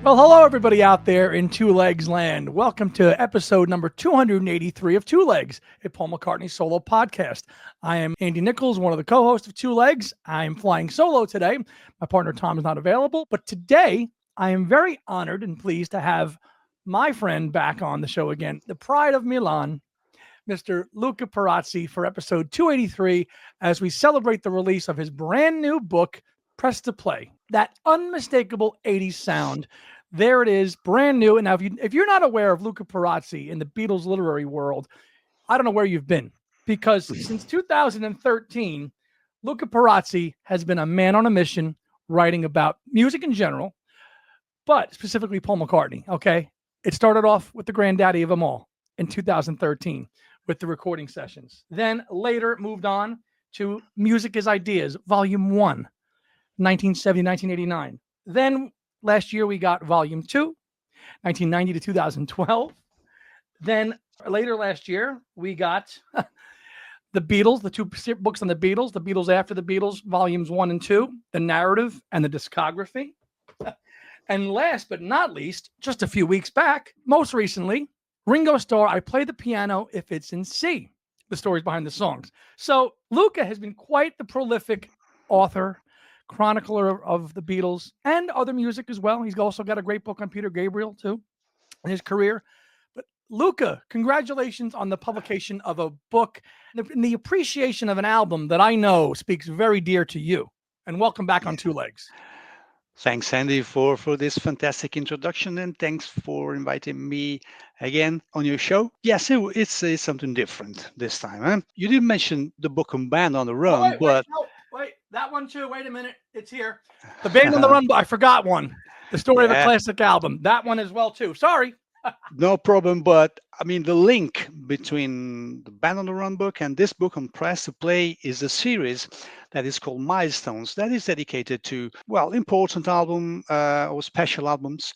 Well, hello, everybody out there in Two Legs Land. Welcome to episode number 283 of Two Legs, a Paul McCartney solo podcast. I am Andy Nichols, one of the co hosts of Two Legs. I'm flying solo today. My partner Tom is not available, but today I am very honored and pleased to have my friend back on the show again, the pride of Milan, Mr. Luca Perasi, for episode 283 as we celebrate the release of his brand new book, Press to Play, that unmistakable 80s sound. There it is, brand new. And now, if you're not aware of Luca Perasi in the Beatles literary world, I don't know where you've been, because since 2013, Luca Perasi has been a man on a mission writing about music in general, but specifically Paul McCartney. Okay. It started off with the granddaddy of them all in 2013 with the recording sessions. Then later it moved on to Music is Ideas, Volume 1, 1970, 1989. Then last year we got Volume 2, 1990 to 2012. Then later last year we got the Beatles, the two books on the Beatles After the Beatles, Volumes 1 and 2, the narrative and the discography. And last but not least, just a few weeks back, most recently, Ringo Starr, I Play the Piano If It's in C, the stories behind the songs. So Luca has been quite the prolific author, chronicler of the Beatles and other music as well. He's also got a great book on Peter Gabriel too in his career. But Luca, congratulations on the publication of a book and the appreciation of an album that I know speaks very dear to you. And welcome back on Two Legs. Thanks, Andy, for this fantastic introduction, and thanks for inviting me again on your show. Yes, it's something different this time. Huh? You didn't mention the book on Band on the Run, but wait, that one too. Wait a minute, it's here. The Band on the Run. I forgot one. The story of a classic album. That one as well too. Sorry. No problem, but I mean the link between the Band on the Run book and this book on Press to Play is a series that is called Milestones. That is dedicated to important album or special albums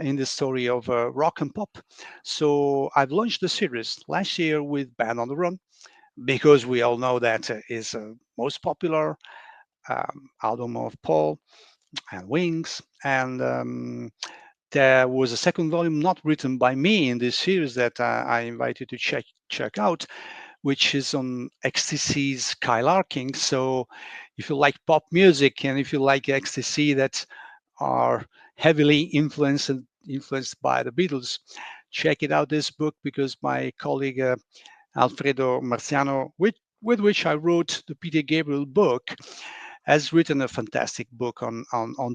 in the story of rock and pop. So I've launched the series last year with Band on the Run because we all know that is the most popular album of Paul and Wings and. There was a second volume not written by me in this series that I invite you to check out, which is on XTC's Skylarking. So if you like pop music and if you like XTC that are heavily influenced by the Beatles, check it out, this book, because my colleague Alfredo Marciano, with which I wrote the Peter Gabriel book, has written a fantastic book on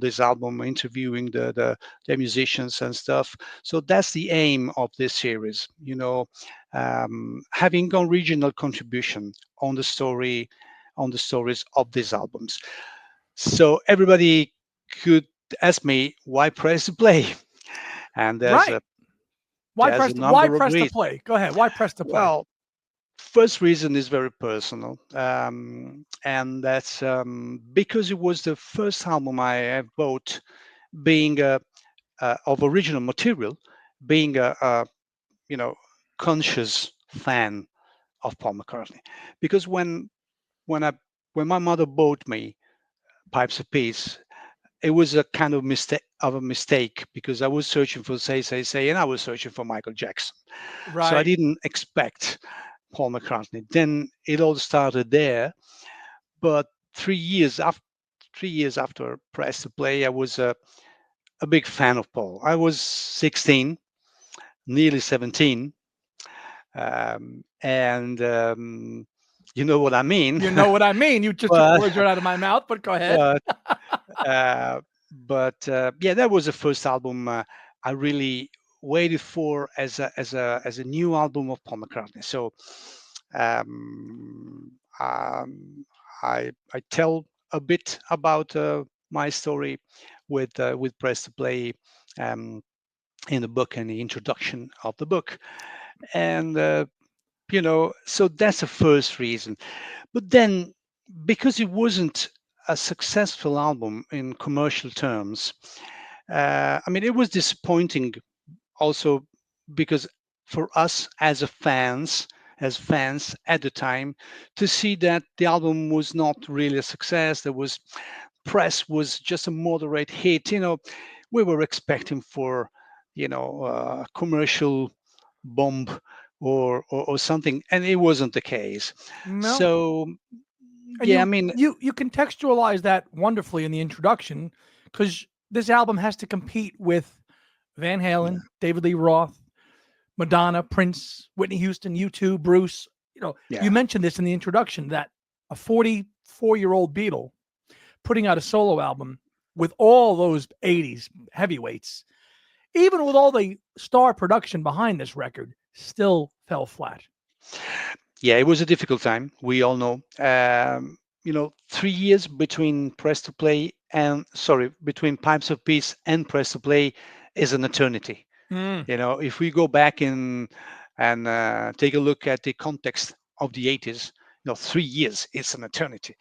this album, interviewing the musicians and stuff. So that's the aim of this series, having original contribution on the stories of these albums. So everybody could ask me, why press to play? And why there's press a number of to reasons. play? Go ahead. Why press to play? Well, first reason is very personal, and that's because it was the first album I have bought, being of original material, being a conscious fan of Paul McCartney. Because when I when my mother bought me Pipes of Peace, it was a kind of mistake, because I was searching for Say, and I was searching for Michael Jackson. Right. So I didn't expect Paul McCartney. Then it all started there. But 3 years after Press to Play, I was a big fan of Paul. I was 16, nearly 17, and you know what I mean. You know what I mean. You just took words right out of my mouth, but go ahead. But yeah, that was the first album I really waited for as a new album of Paul McCartney. So um, um, I tell a bit about my story with Press to Play um, in the book and the introduction of the book, and so that's the first reason. But then, because it wasn't a successful album in commercial terms, I mean, it was disappointing also, because for us as fans at the time, to see that the album was not really a success. There was Press was just a moderate hit. we were expecting for, commercial bomb or something, and it wasn't the case. No. So And yeah, I you mean, you you contextualize that wonderfully in the introduction, because this album has to compete with Van yeah, Halen, David Lee Roth, Madonna, Prince, Whitney Houston, U2, Bruce. You yeah. mentioned this in the introduction that a 44-year-old Beatle putting out a solo album with all those 80s heavyweights, even with all the star production behind this record, still fell flat. Yeah, it was a difficult time. We all know. 3 years between press to play and sorry, between Pipes of Peace and press to play is an eternity. Mm. If we go back in and take a look at the context of the 80s, 3 years is an eternity.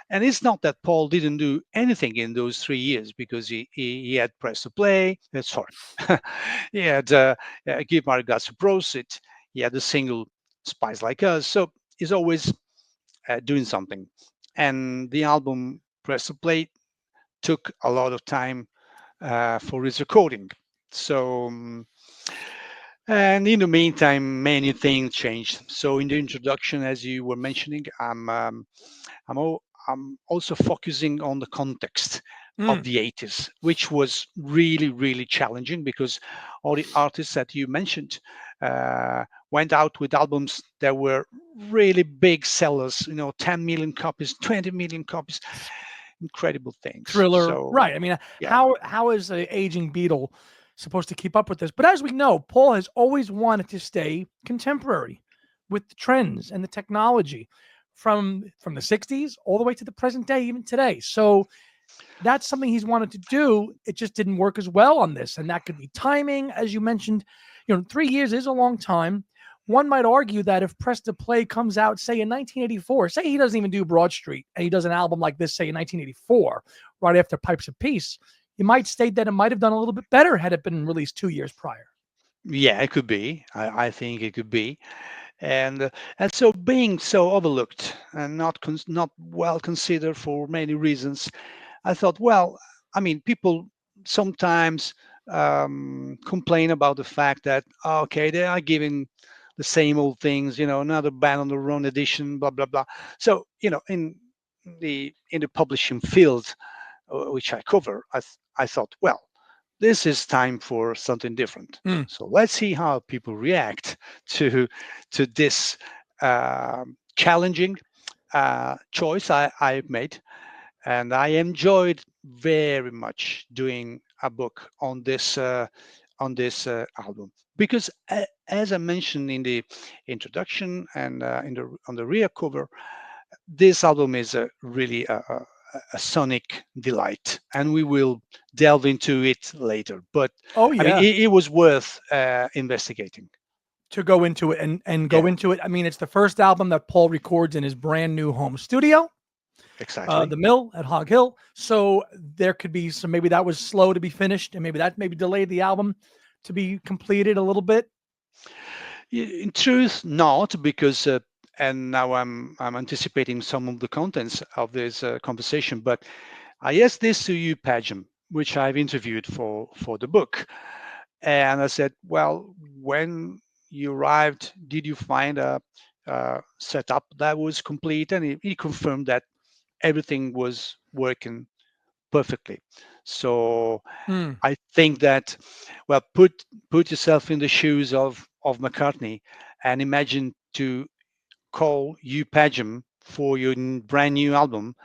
And it's not that Paul didn't do anything in those 3 years because he had press to play. Sorry, he had Give My Regards to Prosit. He had the single Spies Like Us. So he's always doing something. And the album Press to Play took a lot of time for his recording. So and in the meantime, many things changed. So in the introduction, as you were mentioning, I'm also focusing on the context of Mm. the 80s, which was really, really challenging because all the artists that you mentioned went out with albums that were really big sellers, 10 million copies, 20 million copies, incredible things. Thriller, So, right? I mean, yeah, how is an aging Beatle supposed to keep up with this? But as we know, Paul has always wanted to stay contemporary with the trends and the technology from the 60s all the way to the present day, even today. So that's something he's wanted to do. It just didn't work as well on this. And that could be timing, as you mentioned. 3 years is a long time. One might argue that if Press to Play comes out, say in 1984, say he doesn't even do Broad Street and he does an album like this, say in 1984, right after Pipes of Peace, you might state that it might have done a little bit better had it been released 2 years prior. yeah, it could be. I think it could be. And so being so overlooked and not well considered for many reasons, I thought, well, I mean, people sometimes complain about the fact that okay, they are giving the same old things, another band on the run edition, blah blah blah. So in the publishing field, which I cover, I thought, well, this is time for something different. Mm. So let's see how people react to this challenging choice I made, and I enjoyed very much doing a book on this album because, as I mentioned in the introduction and on the rear cover, this album is really a sonic delight, and we will delve into it later. But Oh, I mean, yeah. it was worth investigating. To go into it and go Yeah, into it. I mean, it's the first album that Paul records in his brand new home studio, exactly. the Mill at Hog Hill. So there could be some, maybe that was slow to be finished, and maybe that maybe delayed the album to be completed a little bit. In truth, not because. And now I'm anticipating some of the contents of this conversation, but I asked this to you, Padgham, which I've interviewed for the book, and I said, well, when you arrived, did you find a setup that was complete? And he confirmed that everything was working perfectly. So Mm. I think that, well, put yourself in the shoes of McCartney and imagine to call you Padgham for your brand new album,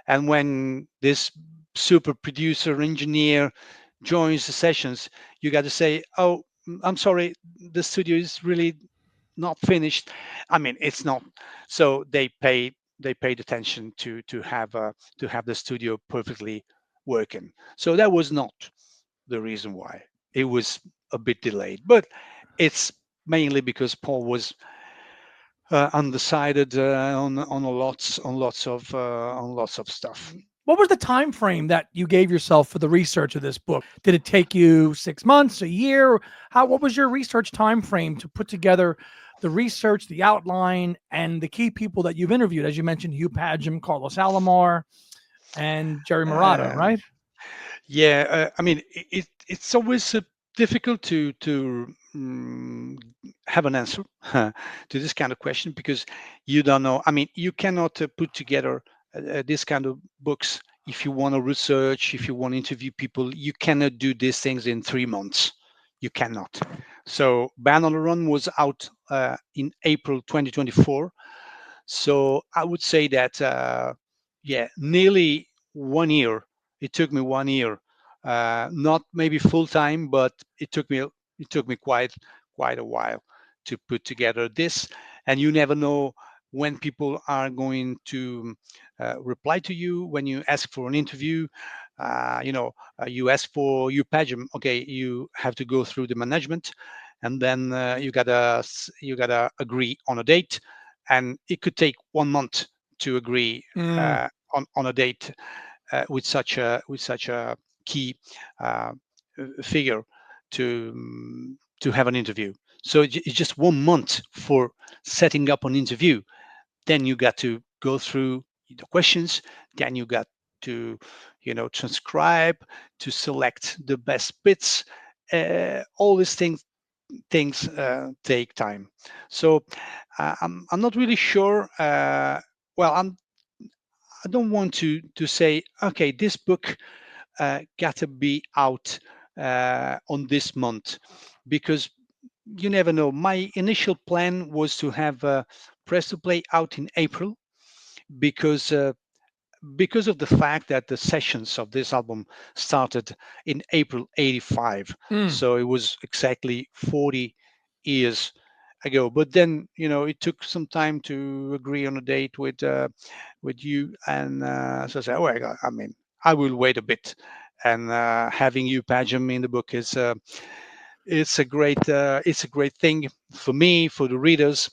and when this super producer engineer joins the sessions, you got to say, "Oh, I'm sorry, the studio is really not finished." I mean, it's not. So they paid attention to have the studio perfectly working. So that was not the reason why it was a bit delayed, but it's mainly because Paul was undecided on lots of stuff. What was the time frame that you gave yourself for the research of this book? Did it take you 6 months, a year? What was your research time frame to put together the research, the outline, and the key people that you've interviewed? As you mentioned, Hugh Padgham, Carlos Alomar, and Jerry Marotta, Um, right? Yeah, I mean, it's always difficult to have an answer to this kind of question because you don't know. I mean, you cannot put together this kind of books if you want to research, if you want to interview people. You cannot do these things in 3 months. You cannot. So, Ban on the Run was out in April 2024. So I would say that yeah, nearly 1 year. It took me 1 year, not maybe full time, but it took me quite a while to put together this. And you never know when people are going to reply to you when you ask for an interview. You ask for your Padgham. Okay, you have to go through the management, and then you gotta agree on a date, and it could take 1 month to agree Mm. on a date with such a key uh, figure to have an interview. So it's just 1 month for setting up an interview. Then you got to go through the questions. Then you got to transcribe, to select the best bits. All these things take time. So I'm not really sure. Well, I don't want to say, okay, this book got to be out on this month, because you never know. My initial plan was to have Press to Play out in April, because because of the fact that the sessions of this album started in April '85. Mm. So it was exactly 40 years ago. But then, it took some time to agree on a date with you, and so I said, "Oh, I mean, I will wait a bit." And having you Padgham in the book is it's a great thing for me, for the readers,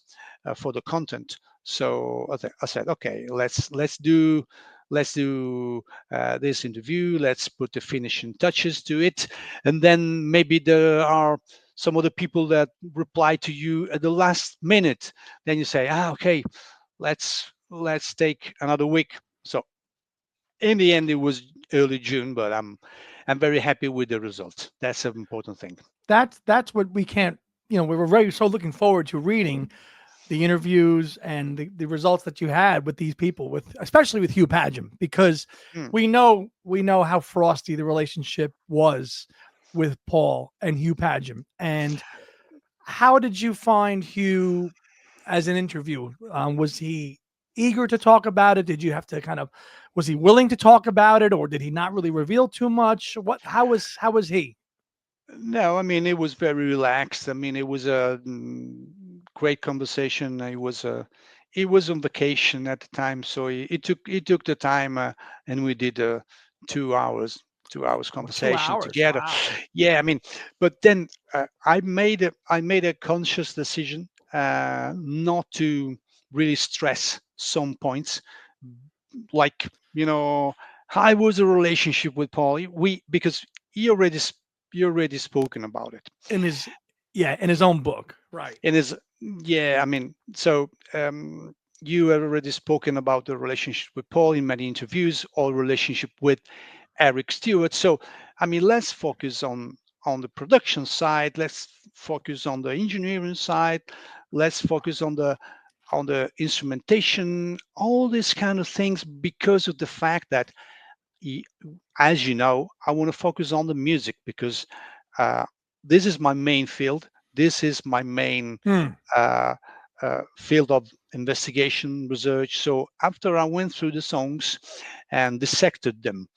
for the content. So I said, okay, let's do this interview. Let's put the finishing touches to it, and then maybe there are some other people that reply to you at the last minute. Then you say, okay, let's take another week. So in the end, it was early June, but I'm very happy with the result. That's an important thing. That's what we can't. We were very so looking forward to reading the interviews and the results that you had with these people, with especially with Hugh Padgham, because Hmm. we know how frosty the relationship was with Paul and Hugh Padgham. And how did you find Hugh as an interview? Was he eager to talk about it? Did you have to kind of was he willing to talk about it, or did he not really reveal too much? What how was he? No, I mean, it was very relaxed. I mean, it was a great conversation. It was on vacation at the time, so it took the time, and we did 2 hours 2 hours Oh, two conversation hours. together. Wow. Yeah, I mean, but then I made a conscious decision not to really stress some points, like, how was the relationship with Paul. We Because he already spoken about it In his Yeah, in his own book. Right. in his. Yeah, I mean, so you have already spoken about the relationship with Paul in many interviews, or relationship with Eric Stewart. So, I mean, let's focus on the production side. Let's focus on the engineering side. Let's focus on the instrumentation, all these kind of things, because of the fact that, y- as you know, I want to focus on the music, because uh, this is my main field. This is my main Hmm. uh, field of investigation research. So after I went through the songs and dissected them,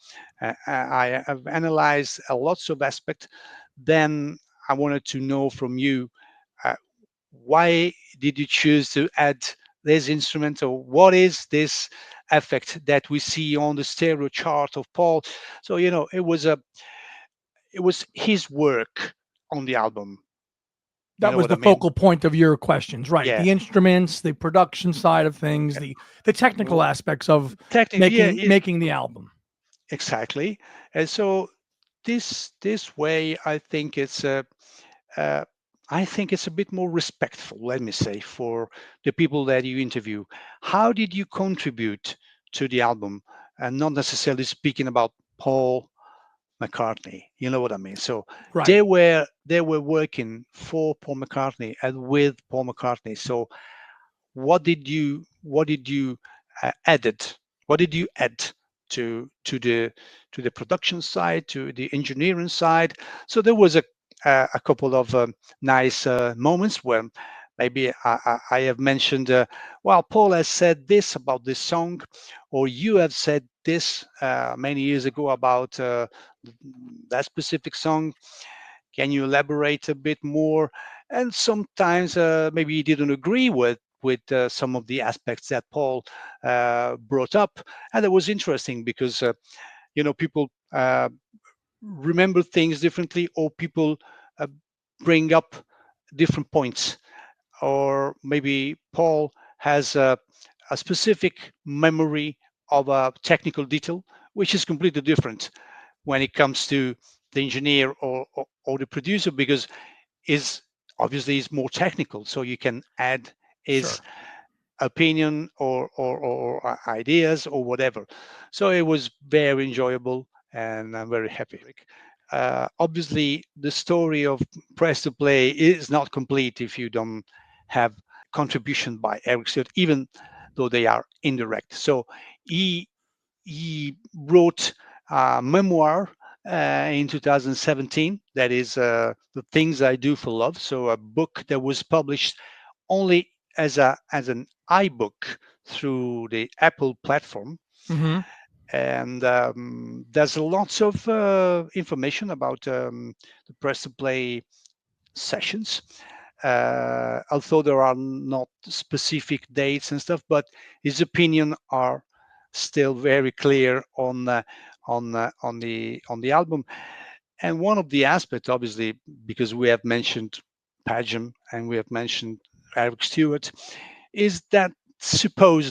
I have analyzed lots of aspects. Then I wanted to know from you, uh, why did you choose to add this instrument, or what is this effect that we see on the stereo chart of Paul? So, it was his work on the album. You That know was what I the mean? focal point of your questions, right? Yeah. The instruments, the production side of things, the technical w- aspects of Technically, yeah, making the album. exactly. And so this way, uh, I think it's a bit more respectful, let me say, for the people that you interview. How did you contribute to the album, and not necessarily speaking about Paul, McCartney. You know what I mean? So Right. they were working for Paul McCartney and with Paul McCartney. So what did you added? What did you add to the production side, to the engineering side? So there was a couple of nice moments where maybe I have mentioned, well, Paul has said this about this song, or you have said this many years ago about that specific song. Can you elaborate a bit more? And sometimes maybe you didn't agree with some of the aspects that Paul brought up, and it was interesting because people remember things differently, or people uh, bring up different points, or maybe Paul has a specific memory of a technical detail, which is completely different when it comes to the engineer or the producer, because is obviously is more technical, so you can add his Sure. opinion or ideas or whatever. So it was very enjoyable, and I'm very happy. Obviously, the story of Press to Play is not complete if you don't have contribution by Eric Stewart, even though they are indirect. So he wrote a memoir in 2017, that is The Things I Do for Love. So a book that was published only as an iBook through the Apple platform. Hmm. And there's lots of information about the Press to Play sessions, although there are not specific dates and stuff, but his opinion are still very clear on the album. And one of the aspects, obviously, because we have mentioned Padgham and we have mentioned Eric Stewart, is that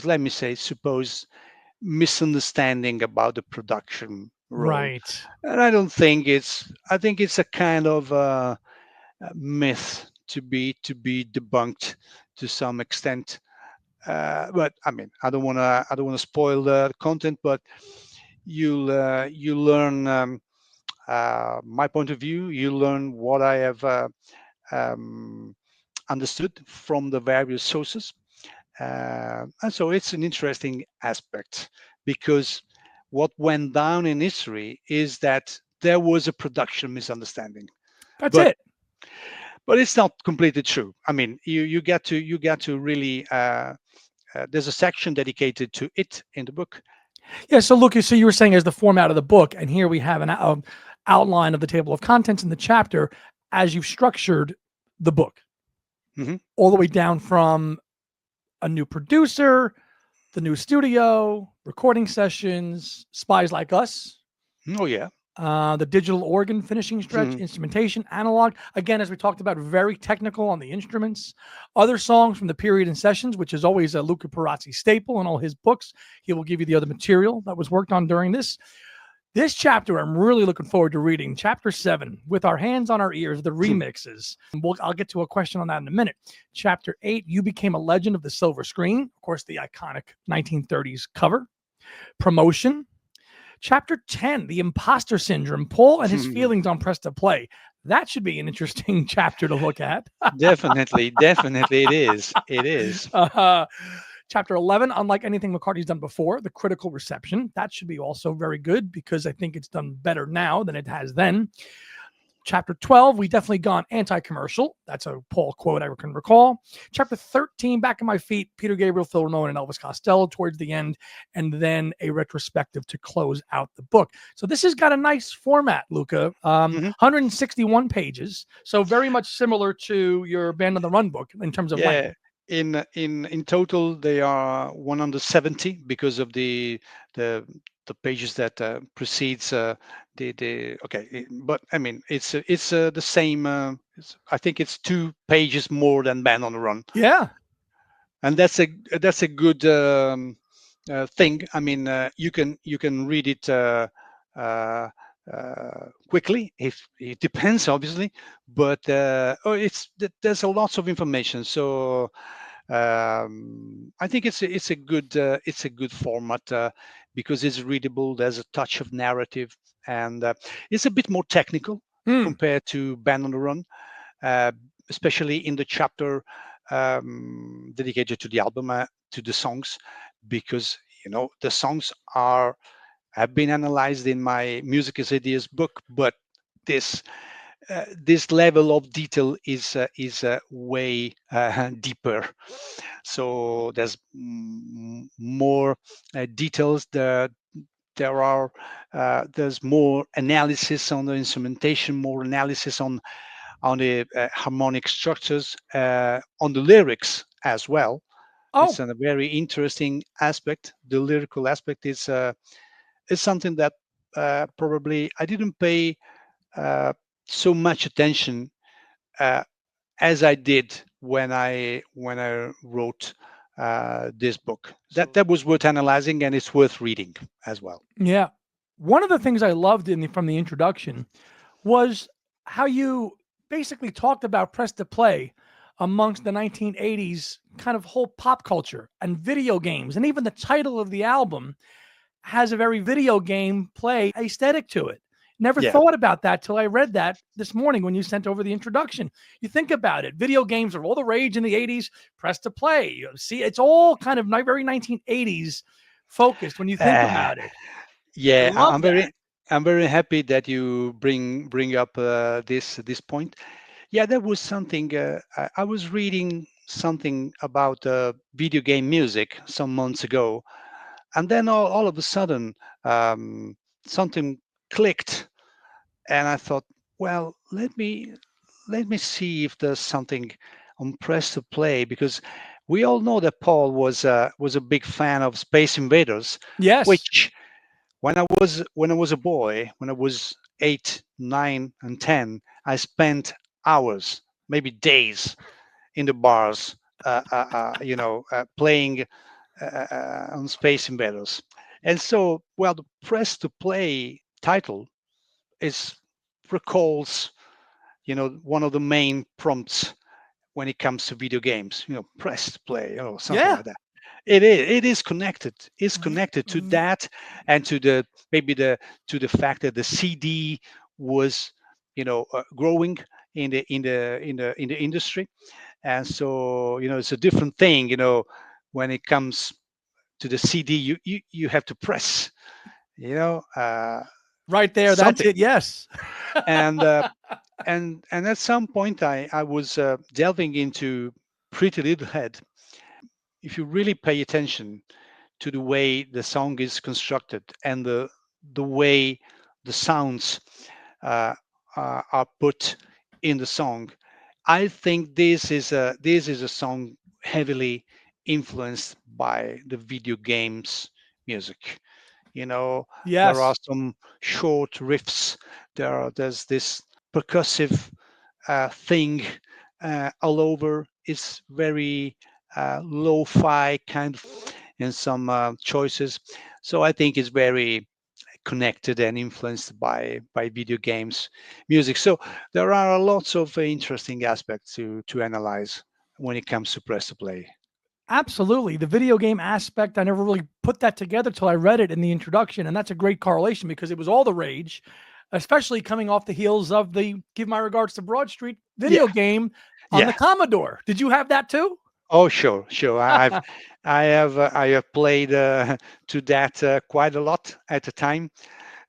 let me say, suppose misunderstanding about the production role. Right. And I don't think I think it's a kind of myth to be debunked to some extent. But I mean, I don't wanna spoil the content, but you learn my point of view. You learn what I have um, understood from the various sources, and so it's an interesting aspect because what went down in history is that there was a production misunderstanding, That's but it. it's not completely true. I mean, you get to really there's a section dedicated to it in the book. Yeah. So, Lucas, so you were saying as the format of the book, and here we have an outline of the table of contents in the chapter as you've structured the book, Hmm. all the way down from a new producer, the new studio, recording sessions, Spies Like Us, Oh yeah. the digital organ finishing stretch, Mhm. instrumentation, analog. Again, as we talked about, very technical on the instruments. Other songs from the period and sessions, which is always a Luca Perasi staple in all his books. He will give you the other material that was worked on during this. This chapter, I'm really looking forward to reading. Chapter 7, With Our Hands on Our Ears, the remixes. I'll get to a question on that in a minute. Chapter 8, You Became a Legend of the Silver Screen. Of course, the iconic 1930s cover. Promotion. Chapter 10, The Imposter Syndrome, Paul and His Feelings on Press to Play. That should be an interesting chapter to look at. Definitely, definitely, it is. It is. uh, Chapter 11, Unlike Anything McCartney's done before, The Critical Reception. That should be also very good because I think it's done better now than it has then. Chapter 12, we definitely gone anti-commercial. That's a Paul quote I can recall. Chapter 13, Back in My Feet, Peter Gabriel, Phil Ramone, and Elvis Costello towards the end, and then a retrospective to close out the book. So this has got a nice format, Luca. Mhm. 161 pages, so very much similar to your Band on the Run book in terms of length. Yeah, in total they are 170 because of the the pages that precedes the okay, but I mean it's the same. I think it's 2 pages more than Band on the Run, Yeah, and that's a good thing. I mean, you can read it uh, quickly. If it depends, obviously, but oh, there's a lots of information. So I think it's a good format because it's readable. There's a touch of narrative, and it's a bit more technical Hmm. compared to Band on the Run, uh, especially in the chapter dedicated to the album, to the songs, because the songs are have been analyzed in my Music as Ideas book, but this this level of detail is way deeper. So there's more details. There's more analysis on the instrumentation, more analysis on the harmonic structures, on the lyrics as well. It's Oh, a very interesting aspect. The lyrical aspect is something that probably I didn't pay uh, so much attention uh, as I did when I wrote this book. That was worth analyzing, and it's worth reading as well. yeah. One of the things I loved from the introduction was how you basically talked about press to play amongst the 1980s kind of whole pop culture and video games. And even the title of the album has a very video game play aesthetic to it. Never Yeah. thought about that till I read that this morning when you sent over the introduction. You think about it, video games are all the rage in the 80s, press to play. You see, it's all kind of very 1980s focused when you think Uh, about it. I yeah, love that. I'm very happy that you bring up this point. Yeah, there was something. I was reading something about video game music some months ago, and then all of a sudden something clicked, and I thought, well, let me see if there's something on press to play, because we all know that Paul was a big fan of Space Invaders, Yes. which when I was a boy, when I was 8, 9, and 10, I spent hours, maybe days, in the bars, playing on Space Invaders. And so, well, the press to play title is recalls, one of the main prompts when it comes to video games. Press to play, something Yeah. like that. It is connected. It's V- connected to v- that, and to the maybe the to the fact that the CD was, growing in the industry, and so it's a different thing. When it comes to the CD, you have to press, right there. That's something, it. Yes. and at some point I was delving into Pretty Little Head. If you really pay attention to the way the song is constructed, and the way the sounds uh, are put in the song, I think this is a song heavily influenced by the video games music. There are Yes. some short riffs. There's this percussive thing all over. It's very lo-fi kind of in some choices. So I think it's very connected and influenced by video games music. So there are lots of interesting aspects to analyze when it comes to press to play. Absolutely. The video game aspect, I never really put that together till I read it in the introduction. And that's a great correlation because it was all the rage, especially coming off the heels of the Give My Regards to Broad Street video Yeah, game on the yeah. Commodore. Did you have that too? Oh, sure, sure. I have played to that quite a lot at the time,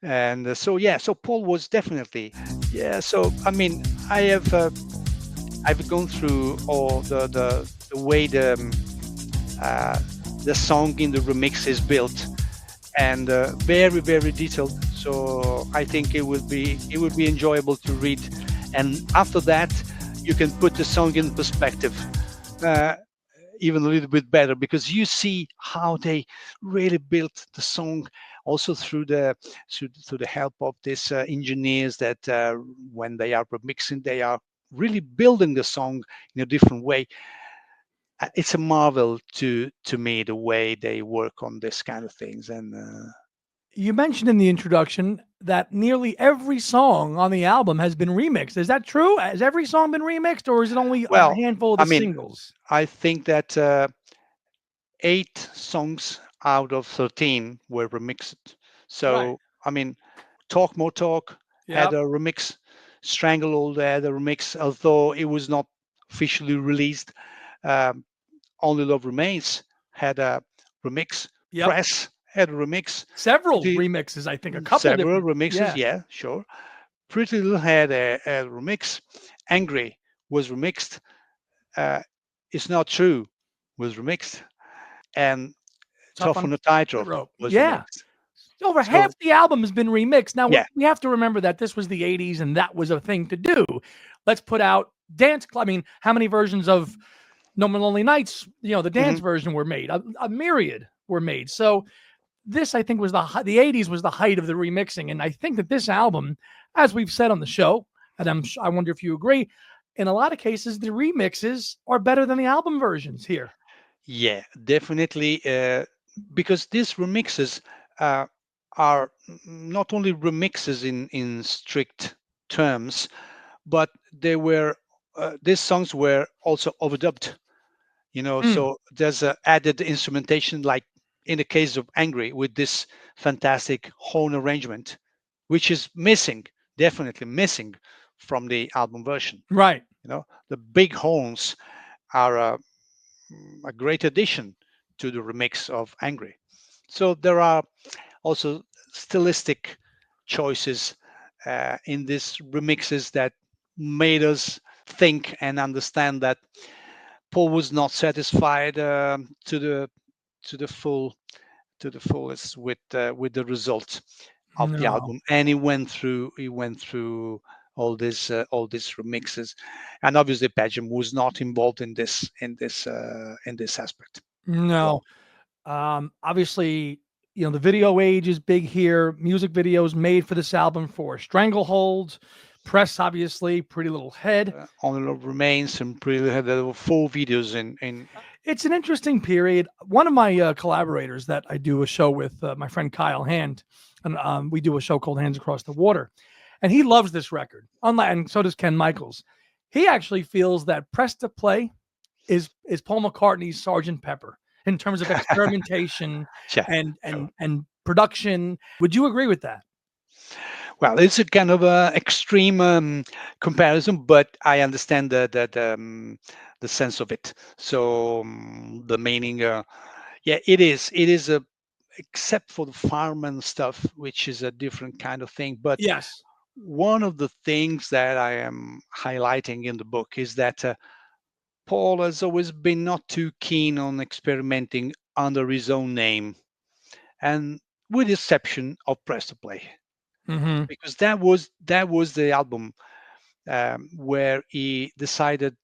and so yeah. So Paul was definitely, yeah. So I mean, I've gone through all the way uh, the song in the remix is built, and very very detailed. So I think it would be enjoyable to read, and after that, you can put the song in perspective. Uh, Even a little bit better, because you see how they really built the song, also through the help of these engineers that when they are remixing, they are really building the song in a different way. It's a marvel to me the way they work on this kind of things. And You mentioned in the introduction that nearly every song on the album has been remixed. Is that true? Has every song been remixed, or is it only a Well, handful of I the mean, singles? I think that 8 songs out of 13 were remixed. Right. So, I mean, Talk More Talk had Yep. a remix, Stranglehold had a remix, although it was not officially released. Um, Only Love Remains had a remix, Yep. Press had a remix, Several Pretty, remixes, I think. A couple several different. remixes, Yeah. yeah, sure. Pretty Little had a remix, Angry was remixed, uh, It's Not True was remixed, and Tough Tough on on a the Tightrope Tightrope. was Yeah. remixed. Over half So the album has been remixed. Now yeah, we have to remember that this was the '80s and that was a thing to do. Let's put out dance. I mean, how many versions of No More Lonely Nights? The dance hmm version were made. A myriad were made. So this, I think, was the '80s was the height of the remixing, and I think that this album, as we've said on the show, and I wonder if you agree, in a lot of cases the remixes are better than the album versions here. yeah, definitely. Because these remixes uh, are not only remixes in strict terms, but they were these songs were also overdubbed. Mm, So there's a added instrumentation, like in the case of Angry, with this fantastic horn arrangement, which is missing, definitely missing from the album version. right. The big horns are a great addition to the remix of Angry. So there are also stylistic choices in these remixes that made us think and understand that Paul was not satisfied to the full to the fullest with the result of the No. album, and he went through all these remixes, and obviously Padgham was not involved in this aspect at No. all. Obviously, the video age is big here. Music videos made for this album for Stranglehold, Press, obviously, Pretty Little Head. Only Love Remains and Pretty there were 4 videos in It's an interesting period. One of my collaborators that I do a show with, my friend Kyle Hand, and we do a show called Hands Across the Water, and he loves this record. Unlike, and so does Ken Michaels. He actually feels that Press to Play is Paul McCartney's Sergeant Pepper in terms of experimentation yeah, sure. and production. Would you agree with that? Well, it's a kind of a extreme comparison, but I understand the sense of it. So the meaning, yeah, it is a except for the fireman stuff, which is a different kind of thing. But Yes. one of the things that I am highlighting in the book is that Paul has always been not too keen on experimenting under his own name, and with the exception of Press to Play, Hmm. because that was the album where he decided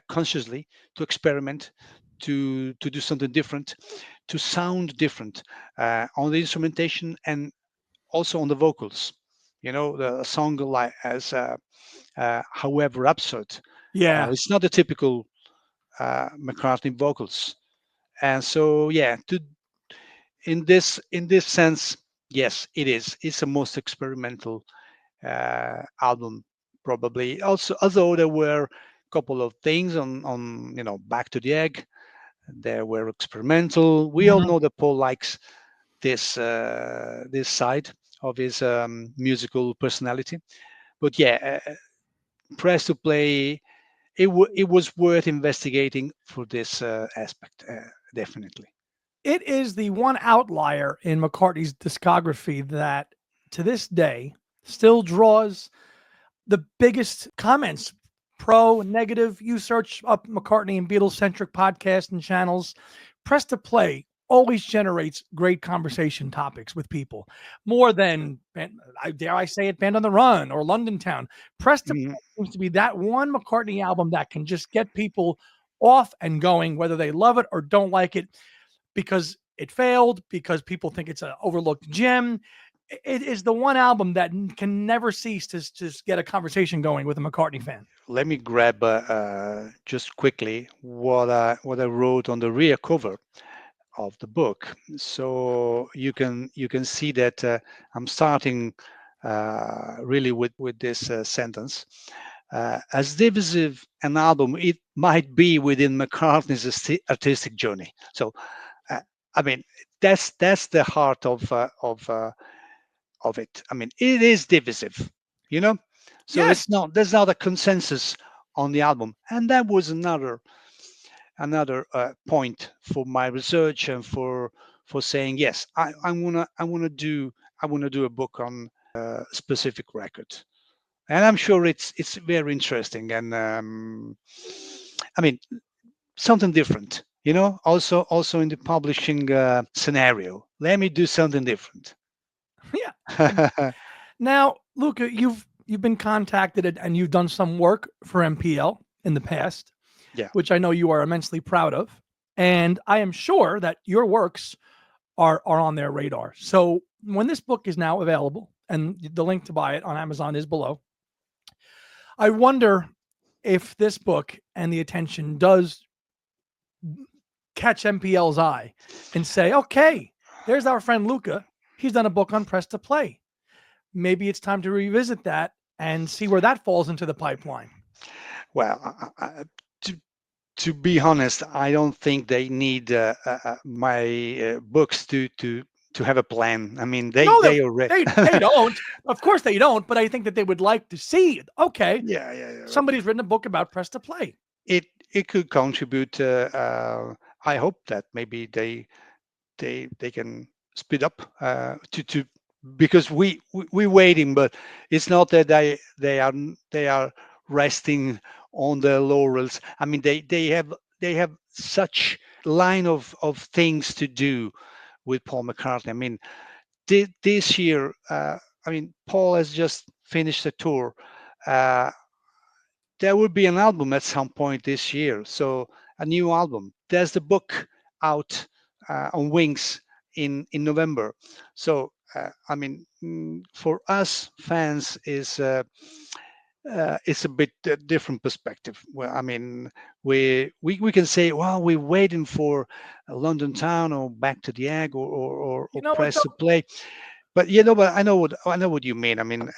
consciously to experiment, to do something different, to sound different on the instrumentation and also on the vocals. The song like as however absurd. Yeah. It's not the typical McCartney vocals, and so yeah, in this sense, yes, it is. It's the most experimental album probably. Also, although there were a couple of things on Back to the Egg, they were experimental. We all Mhm. know that Paul likes this side of his musical personality. But yeah, Press to Play, it was worth investigating for this aspect, definitely. It is the one outlier in McCartney's discography that to this day still draws the biggest comments, pro, negative. You search up McCartney and Beatles centric podcasts and channels. Press to Play always generates great conversation topics with people more than, I dare I say it, Band on the Run or London Town. Press to Mhm. Play seems to be that one McCartney album that can just get people off and going, whether they love it or don't like it, because it failed, because people think it's an overlooked gem. It is the one album that can never cease to just get a conversation going with a McCartney fan. Let me grab just quickly what I wrote on the rear cover of the book, so you can see that I'm starting really with this sentence. As divisive an album it might be within McCartney's artistic journey. So, uh, I mean, that's the heart of it. I mean, it is divisive, you know. So Yes. it's not there's not a consensus on the album, and that was another point for my research and for saying yes, I wanna do a book on specific record, and I'm sure it's very interesting and I mean something different. You know, also in the publishing scenario, let me do something different. Yeah. Now, Luca, you've been contacted and you've done some work for MPL in the past, Yeah. which I know you are immensely proud of. And I am sure that your works are on their radar. So when this book is now available, and the link to buy it on Amazon is below, I wonder if this book and the attention does catch MPL's eye and say, okay, there's our friend Luca. He's done a book on press to play. Maybe it's time to revisit that and see where that falls into the pipeline. Well, to to be honest, I don't think they need my books to have a plan. I mean, No, they already. they don't. Of course they don't. But I think that they would like to see. Okay, Yeah, yeah, yeah. But somebody's written a book about press to play. it it could contribute. I hope that maybe they can speed up to because we waiting, but it's not that they are resting on their laurels. I mean, they have such line of things to do with Paul McCartney. I mean, this year, I mean, Paul has just finished a tour. Uh, there will be an album at some point this year. So a new album. There's the book out on Wings in November. So I mean, for us fans is it's a bit different perspective. Well, I mean, we can say, well, we're waiting for a London Town or Back to the Egg You or know what Press though? to Play, but you know, but I know what you mean. I mean,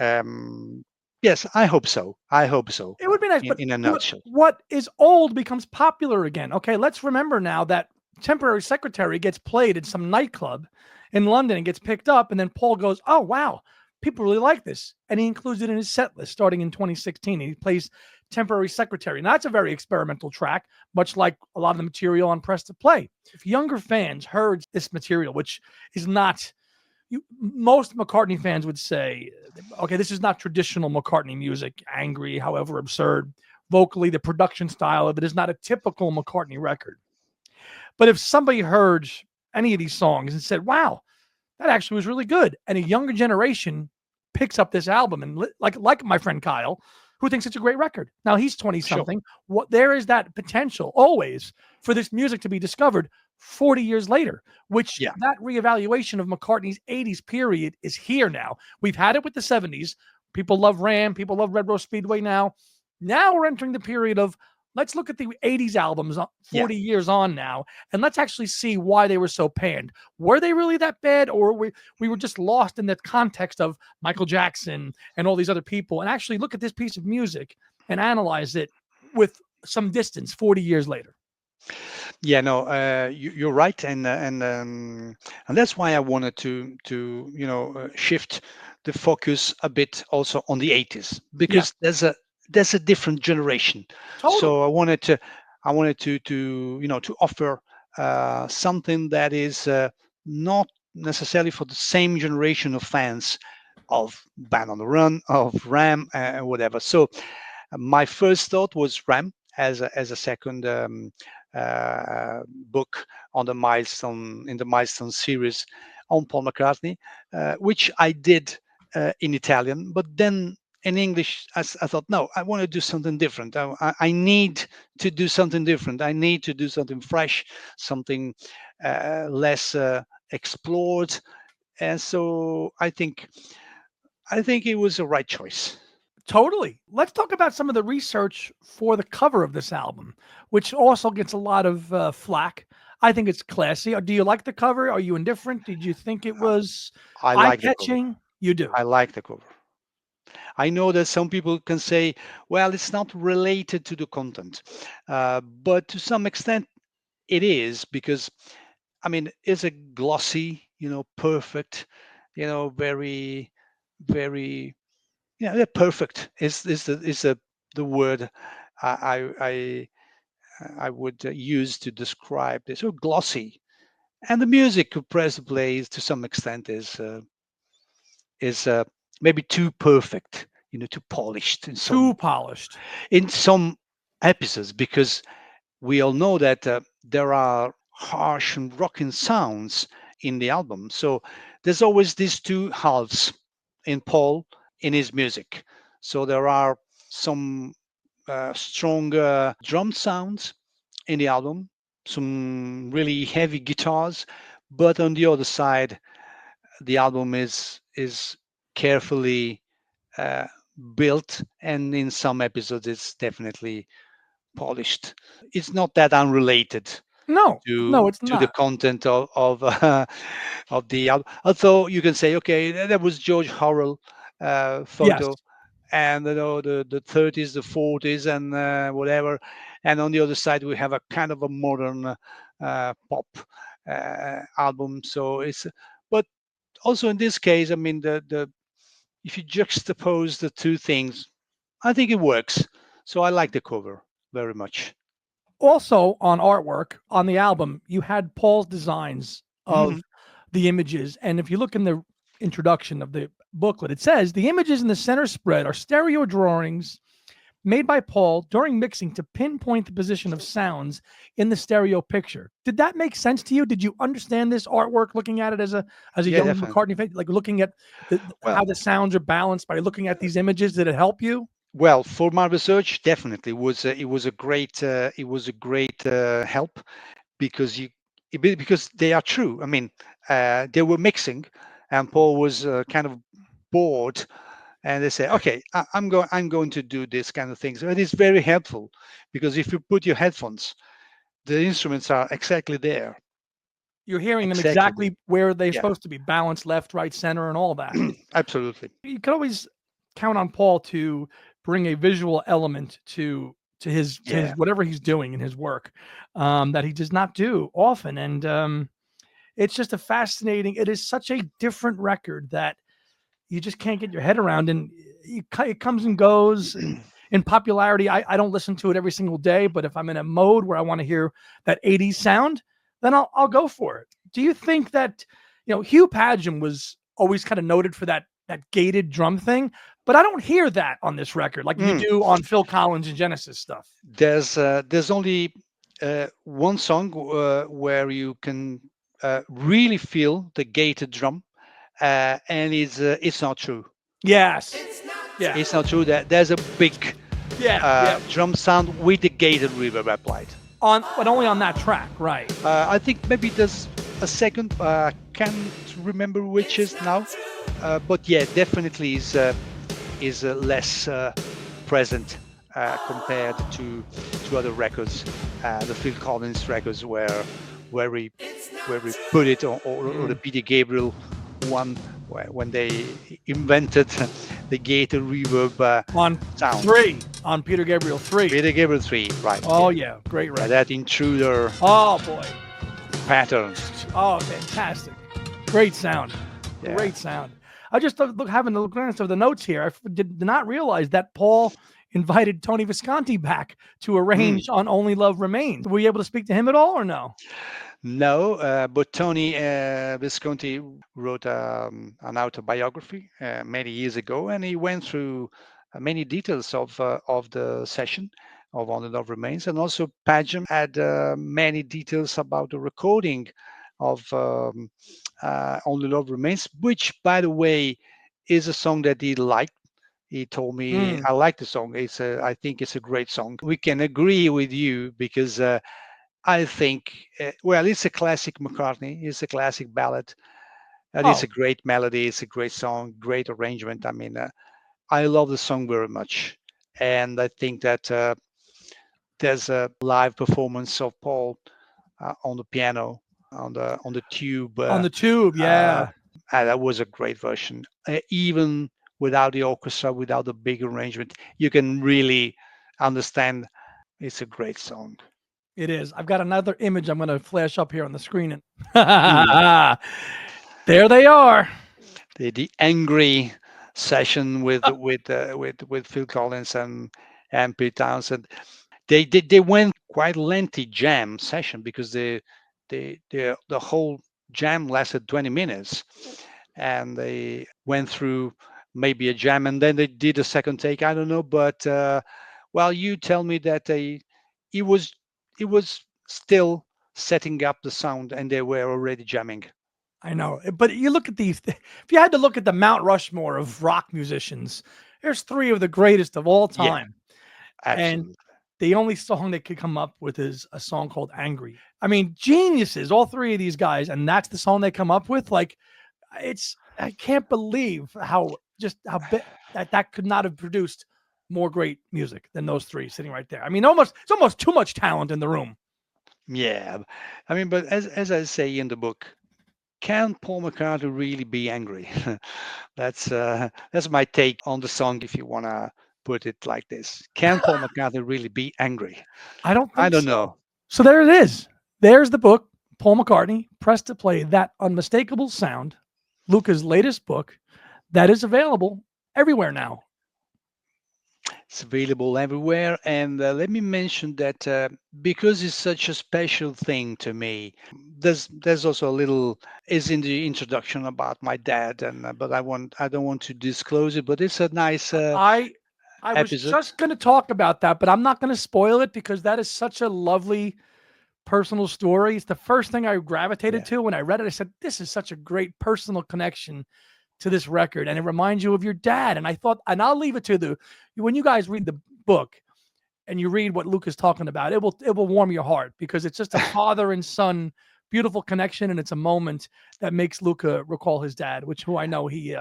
yes, I hope so. I hope so. It would be nice, but In a nutshell. what is old becomes popular again. Okay, let's remember now that Temporary Secretary gets played in some nightclub in London and gets picked up, and then Paul goes, "Oh wow, people really like this," and he includes it in his set list starting in 2016. And he plays Temporary Secretary. Now that's a very experimental track, much like a lot of the material on Press to Play. If younger fans heard this material, which is not most McCartney fans would say, okay, this is not traditional McCartney music, angry, however absurd. Vocally, the production style of it is not a typical McCartney record. But if somebody heard any of these songs and said, wow, that actually was really good, and a younger generation picks up this album and like my friend Kyle, who thinks it's a great record. Now he's 20 Sure. something. What there is that potential always for this music to be discovered 40 years later, which Yeah. that reevaluation of McCartney's 80s period is here now. We've had it with the 70s. People love Ram, people love Red Rose Speedway now. Now we're entering the period of let's look at the 80s albums Yeah. 40 years on now, and let's actually see why they were so panned. Were they really that bad, or we were just lost in the context of Michael Jackson and all these other people, and actually look at this piece of music and analyze it with some distance 40 years later? Yeah, no, you're right, and that's why I wanted to shift the focus a bit also on the 80s Yeah, because there's a different generation. totally. So I wanted to to offer something that is not necessarily for the same generation of fans of Band on the Run, of Ram, and whatever. So my first thought was Ram as a second book on the milestone in the milestone series on Paul McCartney, which I did in Italian, but then in English, I thought, no, I want to do something different. I need to do something different. I need to do something fresh, something less explored, and so I think it was the right choice. Totally. Let's talk about some of the research for the cover of this album, which also gets a lot of flack. I think it's classy. Do you like the cover? Are you indifferent? Did you think it was I eye like the cover. catching? You do. I like the cover. I know that some people can say, well, it's not related to the content, but to some extent it is, because I mean, it's a glossy, perfect, very, very, yeah, perfect is the word I I I would use to describe this. So glossy, and the music of Press Play to some extent is maybe too perfect, too polished Too polished. in some episodes, because we all know that there are harsh and rocking sounds in the album. So there's always these two halves in Paul in his music. So there are some stronger drum sounds in the album, some really heavy guitars, but on the other side, the album is carefully uh, built, and in some episodes, it's definitely polished. It's not that unrelated No, no, to it's the not. content of the album. Although you can say, okay, that was George Hurrell Yes. photo, and the 30s, the 40s, and whatever. And on the other side, we have a kind of a modern pop album. So it's, but also in this case, I mean, the if you juxtapose the two things, I think it works. So I like the cover very much. Also on artwork on the album, you had Paul's designs Mhm. of the images. And if you look in the introduction of the booklet, it says the images in the center spread are stereo drawings made by Paul during mixing to pinpoint the position of sounds in the stereo picture. Did that make sense to you? Did you understand this artwork looking at it as a Yeah, young definitely. McCartney fan, like looking at Well, how the sounds are balanced by looking at these images? Did it help you? well, for my research, definitely it was a great help, because because they are true. I mean, they were mixing, and Paul was kind of bored, and they say, okay, I'm going to do this kind of things. And it's very helpful, because if you put your headphones, the instruments are exactly there, You're hearing them exactly exactly where they're yeah, supposed to be, balanced left, right, center, and all that. absolutely, You could always count on Paul to bring a visual element to his yeah. whatever he's doing in his work, that he does not do often. And it's just a fascinating. It is such a different record that you just can't get your head around, and it comes and goes. And in popularity, I don't listen to it every single day, but if I'm in a mode where I want to hear that 80s sound, then I'll go for it. Do you think that, Hugh Padgham was always kind of noted for that gated drum thing, but I don't hear that on this record like you Mm. do on Phil Collins and Genesis stuff? There's only one song where you can really feel the gated drum, and it's not true. Yes. Yeah. It's not true that there's a big Yeah. Yeah. drum sound with the gated reverb applied. But only on that track, right? I think maybe there's a second. Can't remember which is now, but yeah, definitely is less present compared to other records, the Phil Collins records, where we where we put it, or the Mm. Peter Gabriel one, when they invented the gated reverb On sound. on Peter Gabriel 3. Peter Gabriel 3, right? Oh yeah, great record. That intruder Oh boy. pattern. Oh, fantastic. Great sound. Yeah. Great sound. I just having a glance of the notes here. Did not realize that Paul invited Tony Visconti back to Mm. arrange on Only Love Remains. Were you able to speak to him at all or no? No, but Tony Visconti wrote an autobiography many years ago, and he went through many details of the session of On the Love Remains, and also Padgham had many details about the recording of On the Love Remains, which, by the way, is a song that he liked. He told me, Mm. I like the song. I think it's a great song. We can agree with you, because I think, well, it's a classic McCartney. It's a classic ballad. And it's Oh, a great melody. It's a great song, great arrangement. I mean, I love the song very much. And I think that there's a live performance of Paul on the piano, on the tube. on the tube, Uh, yeah. and that was a great version. Even without the orchestra, without the big arrangement, you can really understand it's a great song. It is. I've got another image I'm going to flash up here on the screen. And Hmm. there they are. The angry session with Phil Collins and Pete Townsend. They went quite lengthy jam session because the whole jam lasted 20 minutes, and they went through maybe a jam and then they did a second take. I don't know, but well, you tell me that it was it was still setting up the sound and they were already jamming. I know, but you look at these. If you had to look at the Mount Rushmore of rock musicians, there's three of the greatest of all Yeah, time, and absolutely. the only song they could come up with is a song called "Angry." I mean, geniuses, all three of these guys, and that's the song they come up with. Like, I can't believe how big that could not have produced more great music than those three sitting right there. I mean, it's almost too much talent in the room. Yeah, I mean, but as I say in the book, can Paul McCartney really be angry? That's my take on the song. If you wanna put it like this, can Paul McCartney really be angry? I don't I think don't so. know. So there it is. There's the book, Paul McCartney, Press to Play, That Unmistakable Sound, Luca's latest book that is available everywhere now. It's available everywhere, and let me mention that because it's such a special thing to me, there's also a little is in the introduction about my dad, and but I don't want to disclose it, but it's a nice I I was episode. just going to talk about that, but I'm not going to spoil it because that is such a lovely personal story. It's the first thing I gravitated Yeah. to when I read it. I said, "This is such a great personal connection to this record, and it reminds you of your dad." And I thought, and I'll leave it to the when you guys read the book and you read what Luke is talking about, it will warm your heart because it's just a father and son beautiful connection, and it's a moment that makes Luca recall his dad, who I know he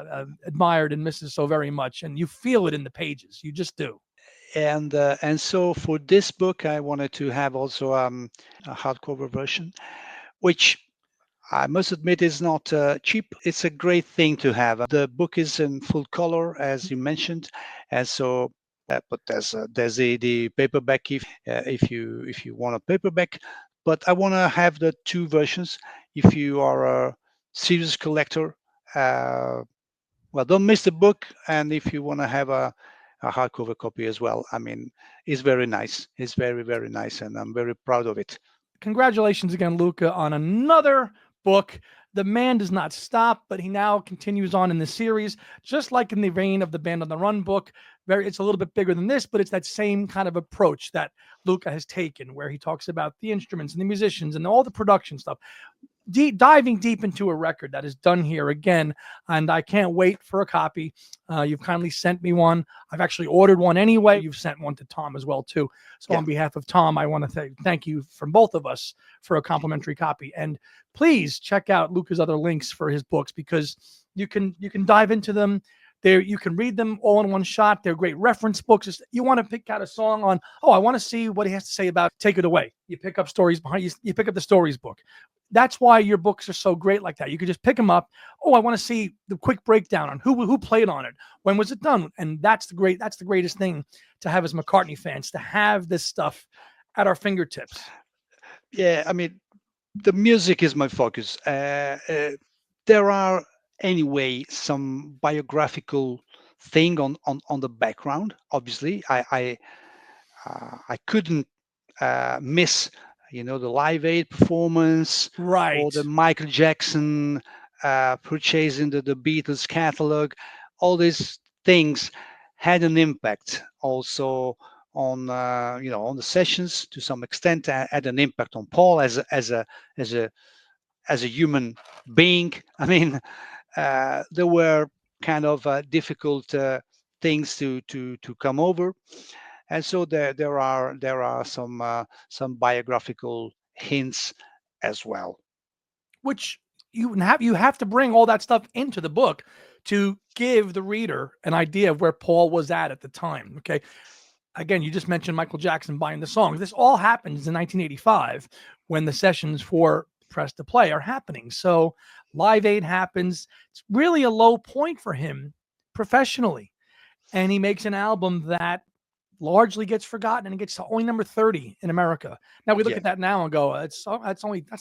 admired and misses so very much, and you feel it in the pages. You just do. And so for this book, I wanted to have also a hardcover version, which I must admit is not cheap. It's a great thing to have. The book is in full color, as you mentioned, and so. But there's the paperback if you want a paperback. But I want to have the two versions. If you are a serious collector, uh, well, don't miss the book. And if you want to have a hardcover copy as well, I mean, it's very nice. It's very, very nice. And I'm very proud of it. Congratulations again, Luca, on another book. The man does not stop, but he now continues on in the series, just like in the vein of the Band on the Run book. It's a little bit bigger than this, but it's that same kind of approach that Luca has taken, where he talks about the instruments and the musicians and all the production stuff. Diving deep into a record that is done here again, and I can't wait for a copy. You've kindly sent me one. I've actually ordered one anyway. You've sent one to Tom as well too. So Yeah. on behalf of Tom, I want to thank you from both of us for a complimentary copy. And please check out Luca's other links for his books because you can dive into them. There, you can read them all in one shot. They're great reference books. You want to pick out a song on, oh, I want to see what he has to say about Take It Away. You pick up stories behind you. You pick up the stories book. That's why your books are so great like that. You could just pick them up. Oh, I want to see the quick breakdown on who played on it. When was it done? And that's the greatest thing to have as McCartney fans, to have this stuff at our fingertips. Yeah. I mean, the music is my focus. There are anyway some biographical thing on the background. Obviously, I couldn't miss, the Live Aid performance or Right. the Michael Jackson purchasing the Beatles catalog. All these things had an impact also on the sessions to some extent. Had an impact on Paul as a as a human being. I mean, there were kind of difficult things to come over, and so there are some biographical hints as well. Which you have to bring all that stuff into the book to give the reader an idea of where Paul was at the time. Okay. Again, you just mentioned Michael Jackson buying the songs. This all happens in 1985 when the sessions for Press to Play are happening. So Live Aid happens. It's really a low point for him professionally. And he makes an album that largely gets forgotten and it gets to only number 30 in America. Now we look Yeah. at that now and go, that's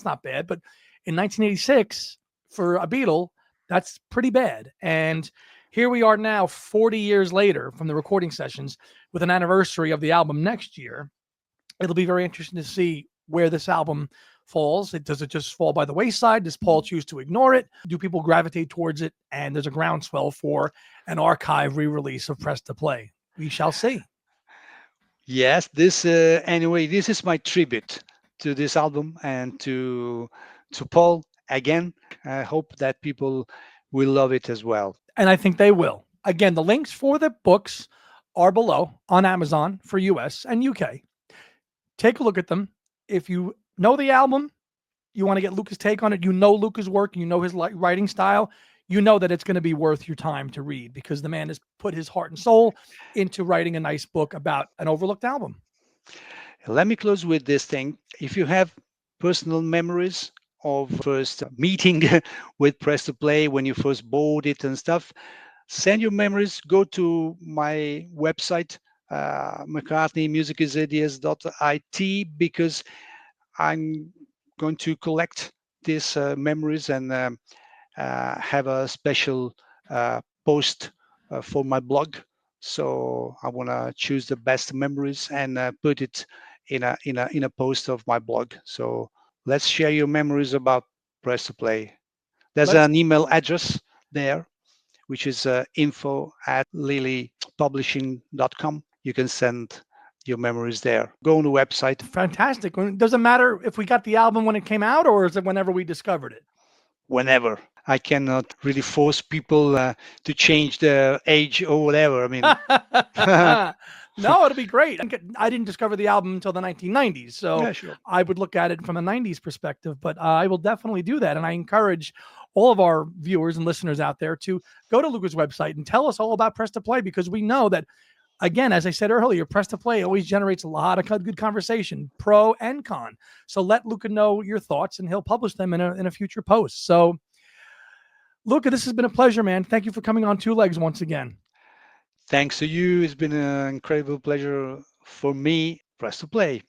not bad. But in 1986, for a Beatle, that's pretty bad. And here we are now, 40 years later from the recording sessions, with an anniversary of the album next year. It'll be very interesting to see where this album falls. Does it just fall by the wayside? Does Paul choose to ignore it? Do people gravitate towards it? And there's a groundswell for an archive re-release of Press to Play. We shall see. Yes, anyway, this is my tribute to this album and to Paul again. I hope that people will love it as well. And I think they will. Again, the links for the books are below on Amazon for US and UK. Take a look at them. If you know the album, you want to get Luca's take on it, you know Luca's work, you know his writing style, you know that it's going to be worth your time to read because the man has put his heart and soul into writing a nice book about an overlooked album. Let me close with this thing. If you have personal memories of first meeting with Press to Play, when you first bought it and stuff, send your memories. Go to my website, McCartneyMusicIsIdeas.it, because I'm going to collect these memories and have a special post for my blog. So I want to choose the best memories and put it in a post of my blog. So let's share your memories about Press to Play. There's an email address there, which is info@lilypublishing.com. You can send your memories there. Go on the website. Fantastic. Does it matter if we got the album when it came out, or is it whenever we discovered it? Whenever. I cannot really force people to change their age or whatever. I mean, no, it'll be great. I didn't discover the album until the 1990s, so yeah, sure. I would look at it from a 90s perspective, but I will definitely do that. And I encourage all of our viewers and listeners out there to go to Luca's website and tell us all about Press to Play, because we know that, again, as I said earlier, Press to Play always generates a lot of good conversation, pro and con. So let Luca know your thoughts and he'll publish them in a future post. So Luca, this has been a pleasure, man. Thank you for coming on Two Legs once again. Thanks to you. It's been an incredible pleasure for me. Press to Play.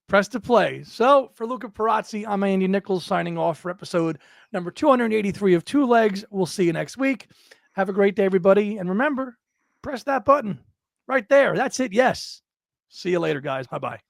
Press to Play. So for Luca Perasi, I'm Andy Nichols signing off for episode number 283 of Two Legs. We'll see you next week. Have a great day, everybody. And remember, press that button right there. That's it. Yes. See you later, guys. Bye-bye.